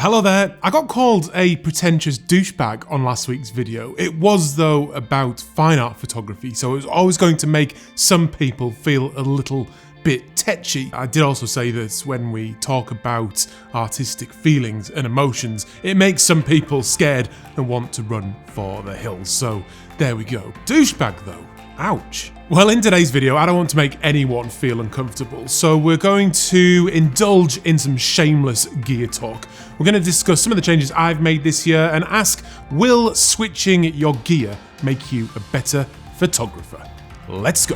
Hello there. I got called a pretentious douchebag on last week's video. It was though about fine art photography, so it was always going to make some people feel a little bit tetchy. I did also say that when we talk about artistic feelings and emotions, it makes some people scared and want to run for the hills. So there we go. Douchebag though. Ouch. Well, in today's video, I don't want to make anyone feel uncomfortable, so we're going to indulge in some shameless gear talk. We're going to discuss some of the changes I've made this year and ask, will switching your gear make you a better photographer? Let's go.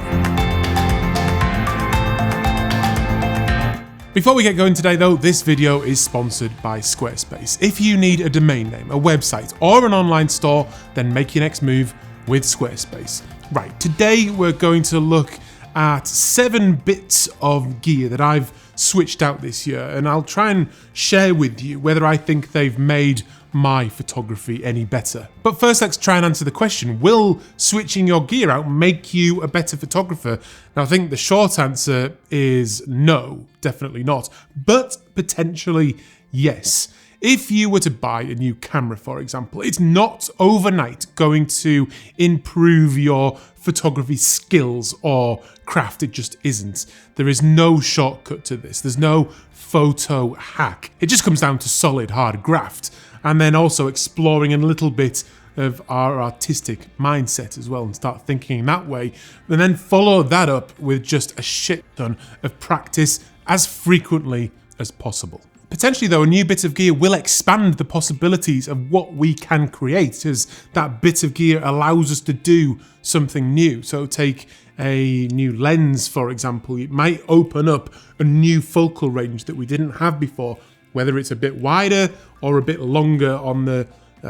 Before we get going today though, this video is sponsored by Squarespace. If you need a domain name, a website, or an online store, then make your next move with Squarespace. Right, today we're going to look at 7 bits of gear that I've switched out this year, and I'll try and share with you whether I think they've made my photography any better. But first, let's try and answer the question, will switching your gear out make you a better photographer? Now, I think the short answer is no, definitely not, but potentially yes. If you were to buy a new camera, for example, it's not overnight going to improve your photography skills or craft. It just isn't. There is no shortcut to this. There's no photo hack. It just comes down to solid, hard graft, and then also exploring a little bit of our artistic mindset as well and start thinking that way, and then follow that up with just a shit ton of practice as frequently as possible. Potentially though, a new bit of gear will expand the possibilities of what we can create, as that bit of gear allows us to do something new. So take a new lens, for example. It might open up a new focal range that we didn't have before, whether it's a bit wider or a bit longer on the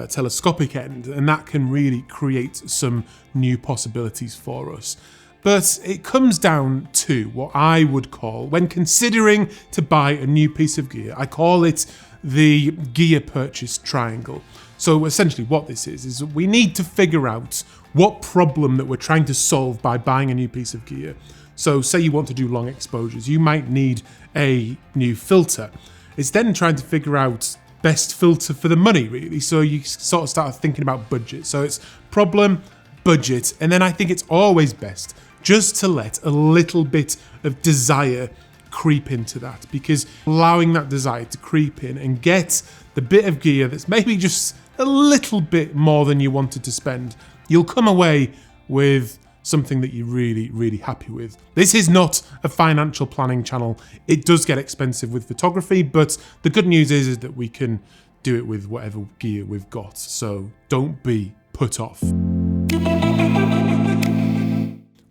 telescopic end, and that can really create some new possibilities for us. But it comes down to what I would call, when considering to buy a new piece of gear, I call it the gear purchase triangle. So essentially what this is we need to figure out what problem that we're trying to solve by buying a new piece of gear. So say you want to do long exposures, you might need a new filter. It's then trying to figure out best filter for the money, really. So you sort of start thinking about budget. So it's problem, budget, and then I think it's always best just to let a little bit of desire creep into that, because allowing that desire to creep in and get the bit of gear that's maybe just a little bit more than you wanted to spend, you'll come away with something that you're really, really happy with. This is not a financial planning channel. It does get expensive with photography, but the good news is that we can do it with whatever gear we've got. So don't be put off.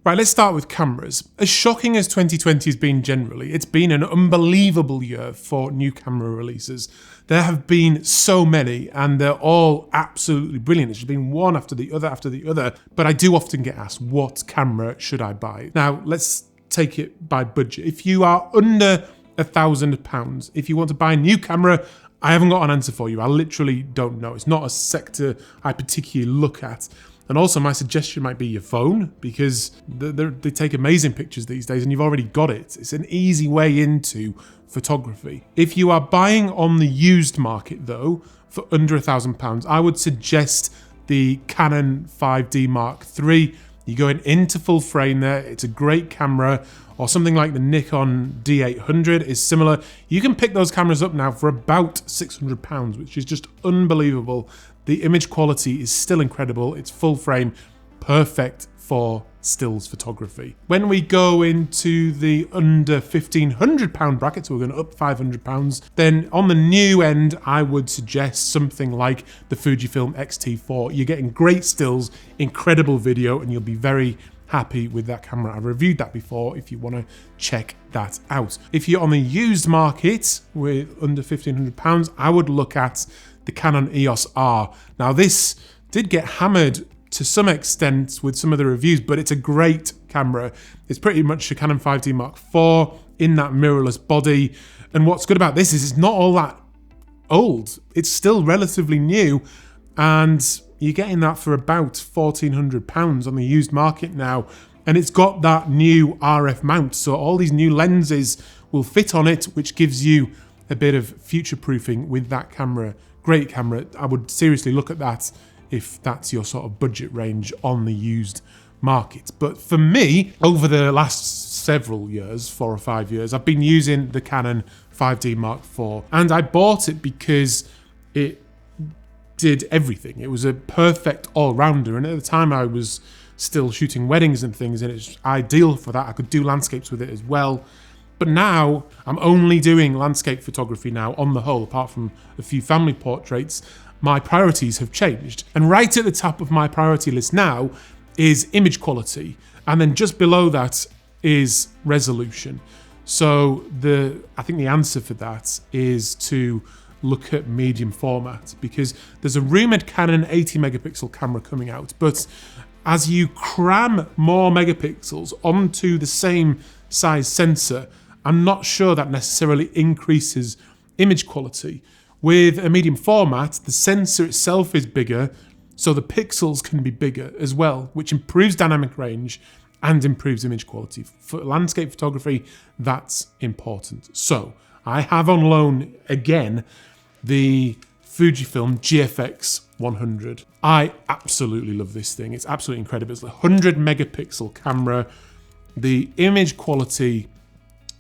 Right, let's start with cameras. As shocking as 2020 has been generally, it's been an unbelievable year for new camera releases. There have been so many, and they're all absolutely brilliant. It's just been one after the other, but I do often get asked, what camera should I buy? Now, let's take it by budget. If you are under £1,000, if you want to buy a new camera, I haven't got an answer for you. I literally don't know. It's not a sector I particularly look at. And also my suggestion might be your phone, because they take amazing pictures these days and you've already got it. It's an easy way into photography. If you are buying on the used market though, for under £1,000, I would suggest the Canon 5D Mark III. You're going into full frame there. It's a great camera. Or something like the Nikon D800 is similar. You can pick those cameras up now for about £600, which is just unbelievable. The image quality is still incredible. It's full frame, perfect for stills photography. When we go into the under £1,500 bracket, so we're going to up £500, then on the new end, I would suggest something like the Fujifilm X-T4. You're getting great stills, incredible video, and you'll be very happy with that camera. I've reviewed that before if you want to check that out. If you're on the used market with under £1,500, I would look at the Canon EOS R. Now this did get hammered to some extent with some of the reviews, but it's a great camera. It's pretty much a Canon 5D Mark IV in that mirrorless body. And what's good about this is it's not all that old. It's still relatively new, and you're getting that for about £1,400 on the used market now. And it's got that new RF mount, so all these new lenses will fit on it, which gives you a bit of future proofing with that camera, great camera. I would seriously look at that if that's your sort of budget range on the used market. But for me, over the last several years, 4 or 5 years, I've been using the Canon 5D Mark IV, and I bought it because it did everything. It was a perfect all-rounder, and at the time I was still shooting weddings and things, and it's ideal for that. I could do landscapes with it as well. But now I'm only doing landscape photography now on the whole, apart from a few family portraits. My priorities have changed, and right at the top of my priority list now is image quality, and then just below that is resolution. So I think the answer for that is to look at medium format, because there's a rumoured Canon 80 megapixel camera coming out, but as you cram more megapixels onto the same size sensor, I'm not sure that necessarily increases image quality. With a medium format, the sensor itself is bigger, so the pixels can be bigger as well, which improves dynamic range and improves image quality. For landscape photography, that's important. So I have on loan again the Fujifilm GFX 100. I absolutely love this thing. It's absolutely incredible. It's a 100 megapixel camera. The image quality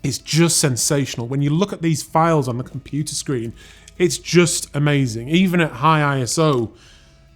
is just sensational. When you look at these files on the computer screen, it's just amazing. Even at high ISO,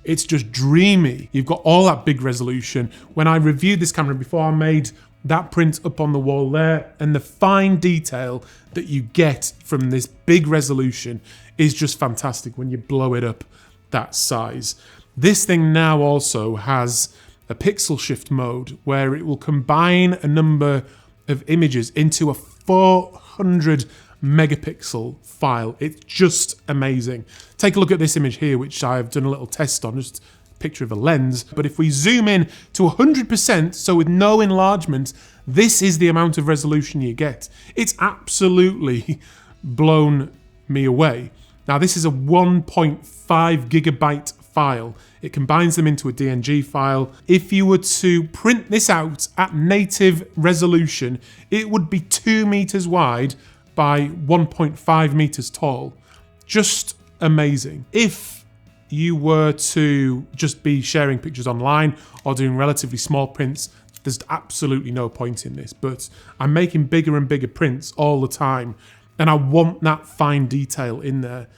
it's just dreamy. You've got all that big resolution. When I reviewed this camera before, I made that print up on the wall there, and the fine detail that you get from this big resolution is just fantastic when you blow it up that size. This thing now also has a pixel shift mode where it will combine a number of images into a 400 megapixel file. It's just amazing. Take a look at this image here, which I've done a little test on, just a picture of a lens. But if we zoom in to 100%, so with no enlargement, this is the amount of resolution you get. It's absolutely blown me away. Now, this is a 1.5 gigabyte file. It combines them into a DNG file. If you were to print this out at native resolution, it would be 2 meters wide by 1.5 meters tall. Just amazing. If you were to just be sharing pictures online or doing relatively small prints, there's absolutely no point in this. But I'm making bigger and bigger prints all the time, and I want that fine detail in there.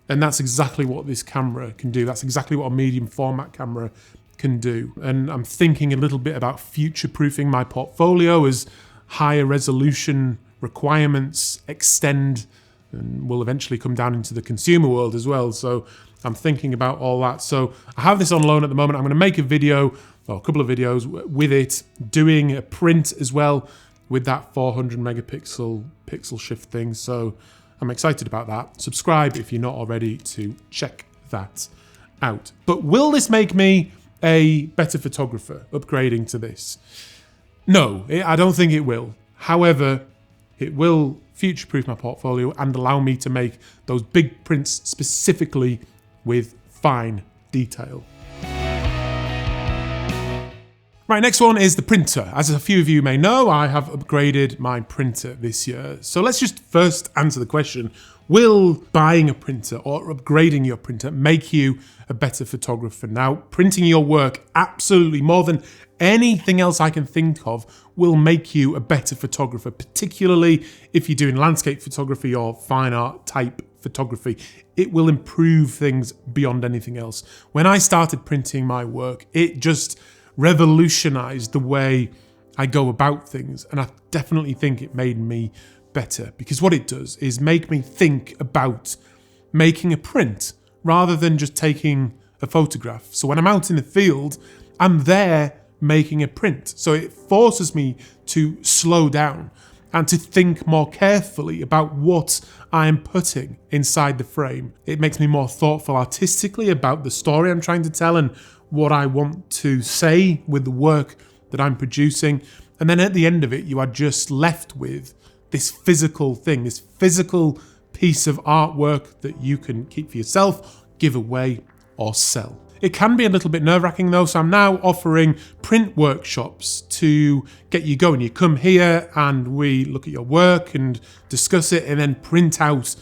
And that's exactly what this camera can do. That's exactly what a medium format camera can do. And I'm thinking a little bit about future-proofing my portfolio as higher resolution requirements extend and will eventually come down into the consumer world as well. So I'm thinking about all that. So I have this on loan at the moment. I'm going to make a video, or a couple of videos with it, doing a print as well with that 400 megapixel pixel shift thing. So I'm excited about that. Subscribe if you're not already to check that out. But will this make me a better photographer, upgrading to this? No, I don't think it will. However, it will future-proof my portfolio and allow me to make those big prints specifically with fine detail. Right, next one is the printer. As a few of you may know, I have upgraded my printer this year. So let's just first answer the question, will buying a printer or upgrading your printer make you a better photographer? Now, printing your work, absolutely, more than anything else I can think of, will make you a better photographer, particularly if you're doing landscape photography or fine art type photography. It will improve things beyond anything else. When I started printing my work, it just revolutionized the way I go about things, and I definitely think it made me better, because what it does is make me think about making a print rather than just taking a photograph. So when I'm out in the field, I'm there making a print. So it forces me to slow down and to think more carefully about what I am putting inside the frame. It makes me more thoughtful artistically about the story I'm trying to tell and what I want to say with the work that I'm producing. And then at the end of it, you are just left with this physical thing, this physical piece of artwork that you can keep for yourself, give away, or sell. It can be a little bit nerve-wracking though, so I'm now offering print workshops to get you going. You come here and we look at your work and discuss it and then print out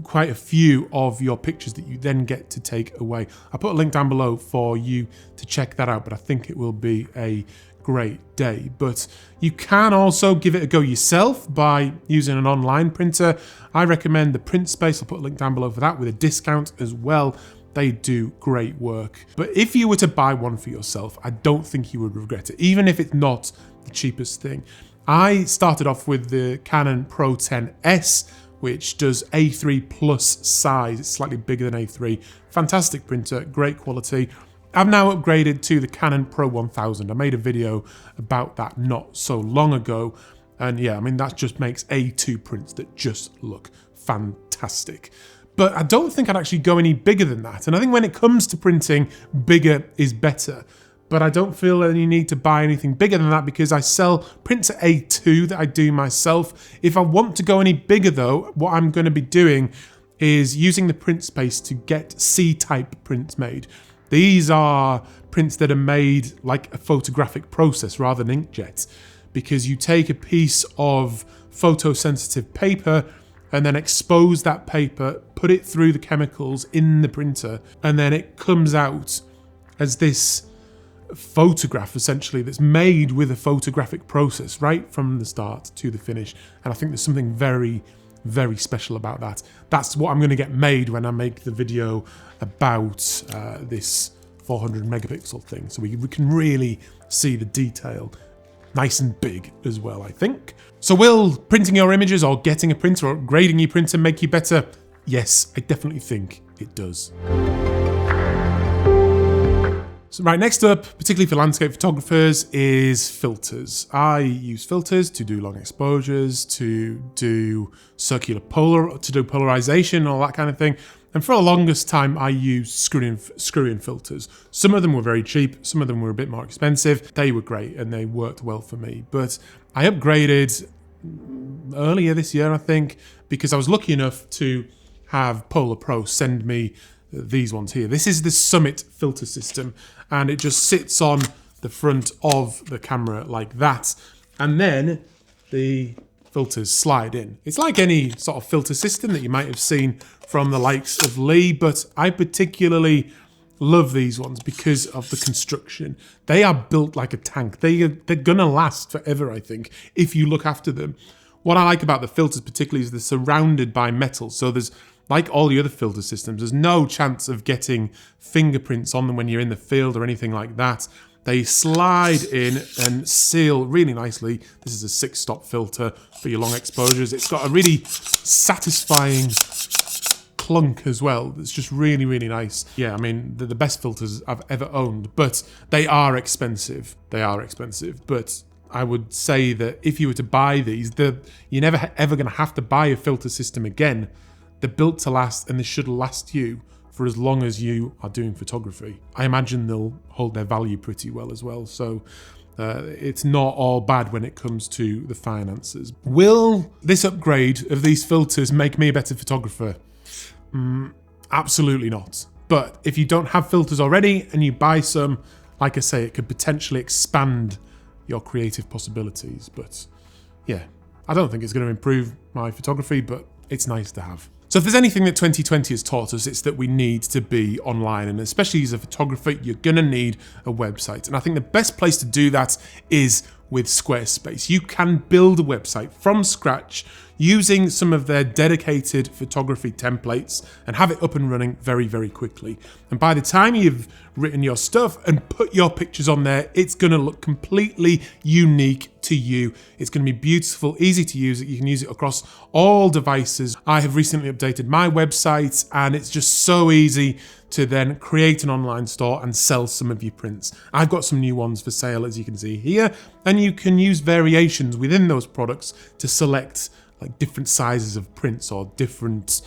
quite a few of your pictures that you then get to take away. I'll put a link down below for you to check that out, but I think it will be a great day. But you can also give it a go yourself by using an online printer. I recommend the Print Space. I'll put a link down below for that with a discount as well. They do great work. But if you were to buy one for yourself, I don't think you would regret it, even if it's not the cheapest thing. I started off with the Canon Pro XS, which does A3 plus size. It's slightly bigger than A3. Fantastic printer, great quality. I've now upgraded to the Canon Pro 1000. I made a video about that not so long ago. And yeah, I mean, that just makes A2 prints that just look fantastic. But I don't think I'd actually go any bigger than that. And I think when it comes to printing, bigger is better. But I don't feel any need to buy anything bigger than that because I sell prints at A2 that I do myself. If I want to go any bigger though, what I'm going to be doing is using the Print Space to get C-type prints made. These are prints that are made like a photographic process rather than inkjet, because you take a piece of photosensitive paper and then expose that paper, put it through the chemicals in the printer, and then it comes out as this photograph essentially that's made with a photographic process right from the start to the finish. And I think there's something very, very special about that. That's what I'm going to get made when I make the video about this 400 megapixel thing, so we can really see the detail nice and big as well, I think. So will printing your images or getting a printer or upgrading your printer make you better? Yes, I definitely think it does. So right, next up, particularly for landscape photographers, is filters. I use filters to do long exposures, to do polarization, all that kind of thing. And for the longest time, I used screw-in filters. Some of them were very cheap, some of them were a bit more expensive. They were great and they worked well for me. But I upgraded earlier this year, I think, because I was lucky enough to have Polar Pro send me these ones here. This is the Summit filter system, and it just sits on the front of the camera like that. And then the filters slide in. It's like any sort of filter system that you might have seen from the likes of Lee, but I particularly love these ones because of the construction. They are built like a tank. They're gonna last forever, I think, if you look after them. What I like about the filters particularly is they're surrounded by metal, so there's, like all the other filter systems, there's no chance of getting fingerprints on them when you're in the field or anything like that. They slide in and seal really nicely. This is a 6-stop filter for your long exposures. It's got a really satisfying clunk as well. It's just really, really nice. Yeah, I mean, they're the best filters I've ever owned, but they are expensive. They are expensive, but I would say that if you were to buy these, you're never ever going to have to buy a filter system again. They're built to last, and they should last you for as long as you are doing photography. I imagine they'll hold their value pretty well as well, so it's not all bad when it comes to the finances. Will this upgrade of these filters make me a better photographer? Absolutely not. But if you don't have filters already and you buy some, like I say, it could potentially expand your creative possibilities. But yeah, I don't think it's going to improve my photography, but it's nice to have. So if there's anything that 2020 has taught us, it's that we need to be online, and especially as a photographer, you're gonna need a website. And I think the best place to do that is with Squarespace. You can build a website from scratch using some of their dedicated photography templates and have it up and running very, very quickly. And by the time you've written your stuff and put your pictures on there, it's going to look completely unique to you. It's going to be beautiful, easy to use. You can use it across all devices. I have recently updated my website, and it's just so easy to then create an online store and sell some of your prints. I've got some new ones for sale, as you can see here, and you can use variations within those products to select like different sizes of prints or different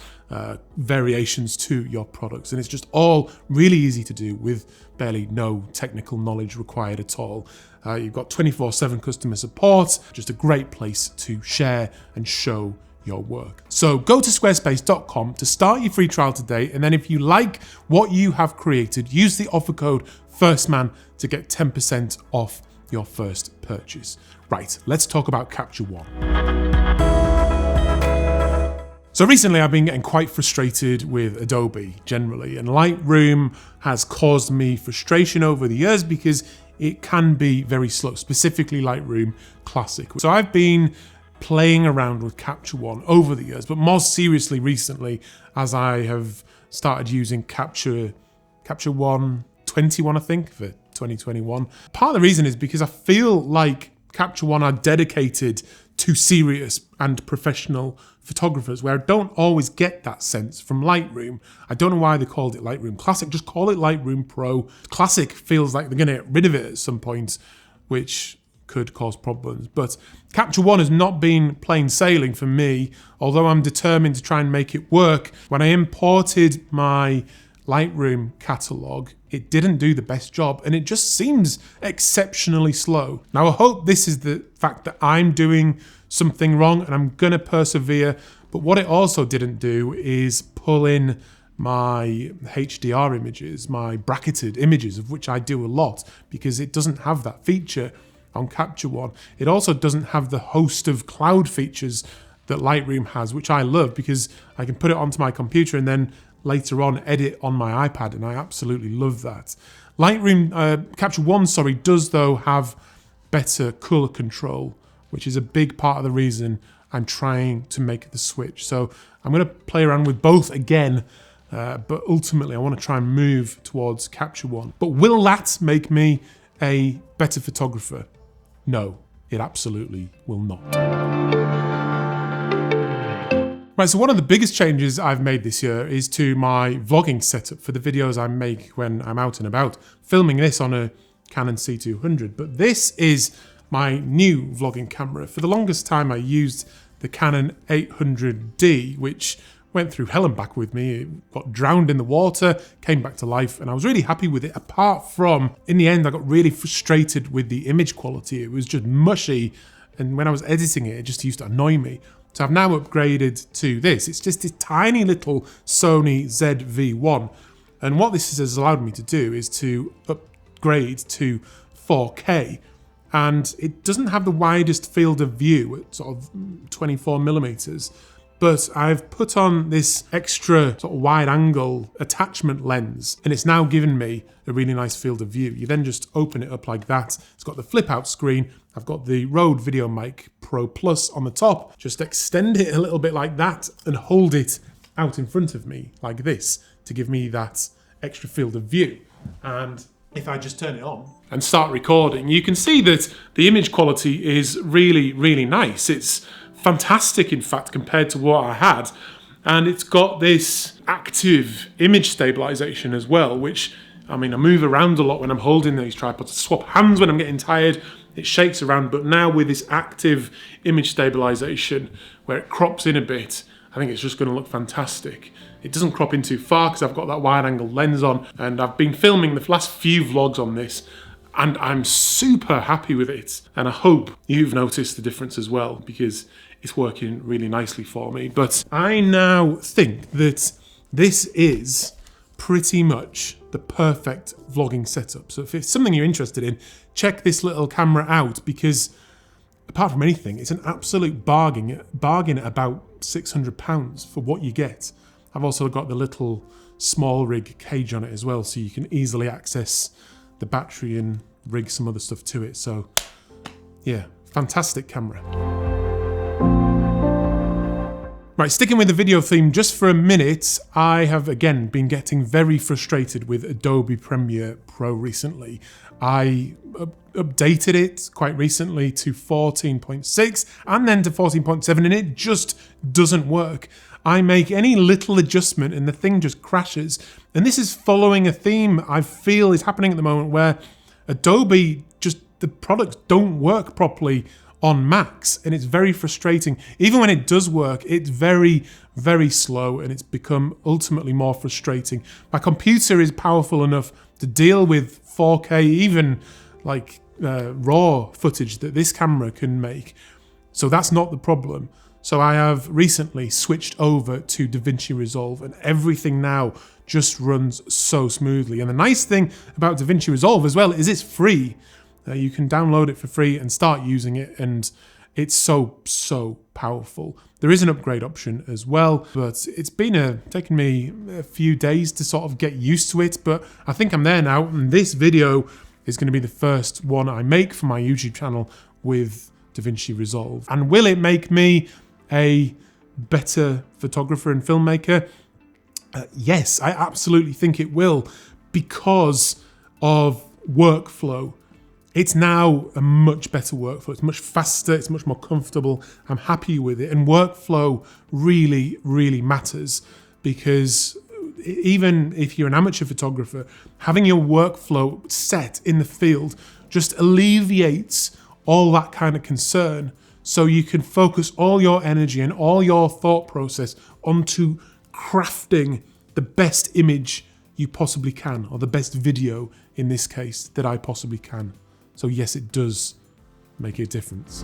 variations to your products. And it's just all really easy to do with barely no technical knowledge required at all. You've got 24/7 customer support, just a great place to share and show your work. So go to squarespace.com to start your free trial today, and then if you like what you have created, use the offer code FIRSTMAN to get 10% off your first purchase. Right, let's talk about Capture One. So So recently I've been getting quite frustrated with Adobe generally, and Lightroom has caused me frustration over the years because it can be very slow, specifically Lightroom Classic. So I've been playing around with Capture One over the years, but more seriously recently as I have started using Capture One 21, I think, for 2021. Part of the reason is because I feel like Capture One are dedicated to serious and professional photographers, where I don't always get that sense from Lightroom. I don't know why they called it Lightroom Classic, just call it Lightroom Pro. Classic feels like they're gonna get rid of it at some point, which could cause problems. But Capture One has not been plain sailing for me, although I'm determined to try and make it work. When I imported my Lightroom catalog, it didn't do the best job, and it just seems exceptionally slow. Now, I hope this is the fact that I'm doing something wrong and I'm gonna persevere, but what it also didn't do is pull in my HDR images, my bracketed images, of which I do a lot, because it doesn't have that feature on Capture One. It also doesn't have the host of cloud features that Lightroom has, which I love because I can put it onto my computer and then later on edit on my iPad, and I absolutely love that. Lightroom, Capture One, does though have better color control, which is a big part of the reason I'm trying to make the switch. So I'm gonna play around with both again, but ultimately I wanna try and move towards Capture One. But will that make me a better photographer? No, it absolutely will not. Right, so one of the biggest changes I've made this year is to my vlogging setup for the videos I make when I'm out and about, filming this on a Canon C200. But this is my new vlogging camera. For the longest time I used the Canon 800D, which went through hell and back with me. It got drowned in the water, came back to life, and I was really happy with it, apart from, in the end, I got really frustrated with the image quality. It was just mushy, and when I was editing it, it just used to annoy me. So I've now upgraded to this. It's just this tiny little Sony ZV-1. And what this has allowed me to do is to upgrade to 4K. And it doesn't have the widest field of view at sort of 24 millimeters. But I've put on this extra sort of wide angle attachment lens, and it's now given me a really nice field of view. You then just open it up like that. It's got the flip out screen. I've got the Rode Video Mic Pro Plus on the top. Just extend it a little bit like that and hold it out in front of me like this to give me that extra field of view. And if I just turn it on and start recording, you can see that the image quality is really, really nice. It's fantastic, in fact, compared to what I had. And it's got this active image stabilization as well, which, I mean, I move around a lot when I'm holding these tripods. I swap hands when I'm getting tired. It shakes around, but now with this active image stabilization where it crops in a bit, I think it's just going to look fantastic. It doesn't crop in too far because I've got that wide angle lens on, and I've been filming the last few vlogs on this, and I'm super happy with it. And I hope you've noticed the difference as well, because it's working really nicely for me. But I now think that this is pretty much the perfect vlogging setup. So if it's something you're interested in, check this little camera out, because apart from anything, it's an absolute bargain at about £600 for what you get. I've also got the little small rig cage on it as well, so you can easily access the battery and rig some other stuff to it. So yeah, fantastic camera. Right, sticking with the video theme just for a minute, I have again been getting very frustrated with Adobe Premiere Pro recently. I updated it quite recently to 14.6 and then to 14.7, and it just doesn't work. I make any little adjustment and the thing just crashes. And this is following a theme I feel is happening at the moment, where Adobe the products don't work properly on Macs, and it's very frustrating. Even when it does work, it's very, very slow, and it's become ultimately more frustrating. My computer is powerful enough to deal with 4K, even like raw footage that this camera can make. So that's not the problem. So I have recently switched over to DaVinci Resolve, and everything now just runs so smoothly. And the nice thing about DaVinci Resolve as well is it's free. You can download it for free and start using it, and It's so powerful. There is an upgrade option as well, but it's been taken me a few days to sort of get used to it, but I think I'm there now, and this video is going to be the first one I make for my YouTube channel with DaVinci Resolve. And will it make me a better photographer and filmmaker? Yes, I absolutely think it will, because of workflow. It's now a much better workflow. It's much faster, it's much more comfortable. I'm happy with it. And workflow really matters, because even if you're an amateur photographer, having your workflow set in the field just alleviates all that kind of concern, so you can focus all your energy and all your thought process onto crafting the best image you possibly can, or the best video in this case that I possibly can. So yes, it does make a difference.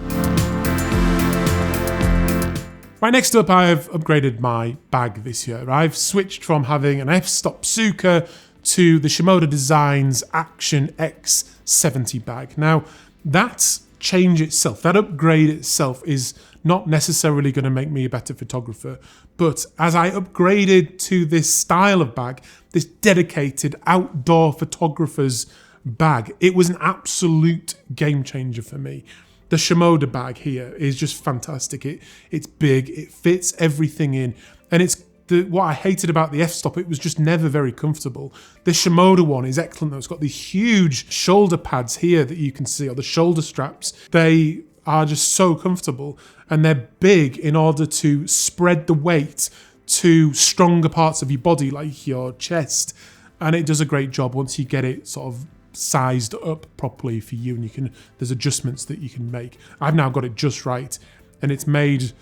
Right, next up, I've upgraded my bag this year. I've switched from having an f-stop Suka to the Shimoda Designs Action X70 bag. Now, that change itself, that upgrade itself, is not necessarily going to make me a better photographer, but as I upgraded to this style of bag, this dedicated outdoor photographer's bag, it was an absolute game changer for me. The Shimoda bag here is just fantastic. It's big, it fits everything in, and it's what I hated about the f-stop, it was just never very comfortable. The Shimoda one is excellent though. It's got these huge shoulder pads here that you can see, or the shoulder straps. They are just so comfortable, and they're big in order to spread the weight to stronger parts of your body, like your chest, and it does a great job once you get it sort of sized up properly for you, and there's adjustments that you can make. I've now got it just right, and it's made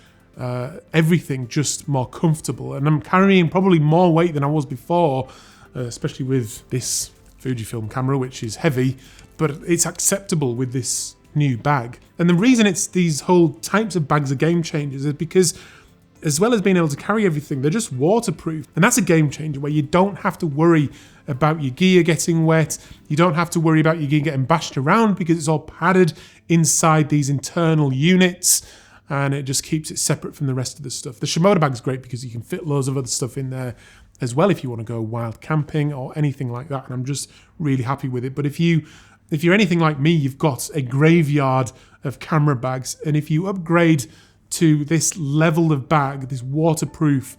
everything just more comfortable, and I'm carrying probably more weight than I was before, especially with this Fujifilm camera, which is heavy, but it's acceptable with this new bag. And the reason these whole types of bags are game changers is because, as well as being able to carry everything, they're just waterproof. And that's a game changer, where you don't have to worry about your gear getting wet. You don't have to worry about your gear getting bashed around, because it's all padded inside these internal units, and it just keeps it separate from the rest of the stuff. The Shimoda bag's great because you can fit loads of other stuff in there as well if you want to go wild camping or anything like that, and I'm just really happy with it. But if you're anything like me, you've got a graveyard of camera bags, and if you upgrade to this level of bag, this waterproof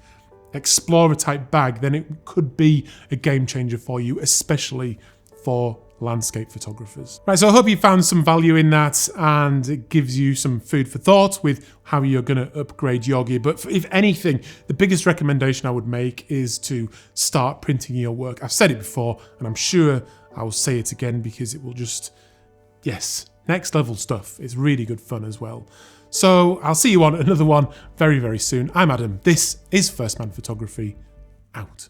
explorer type bag, then it could be a game changer for you, especially for landscape photographers. Right, so I hope you found some value in that, and it gives you some food for thought with how you're going to upgrade your gear. But if anything, the biggest recommendation I would make is to start printing your work. I've said it before, and I'm sure I will say it again, because it will just, yes, next level stuff. It's really good fun as well. So I'll see you on another one very soon. I'm Adam. This is First Man Photography, out.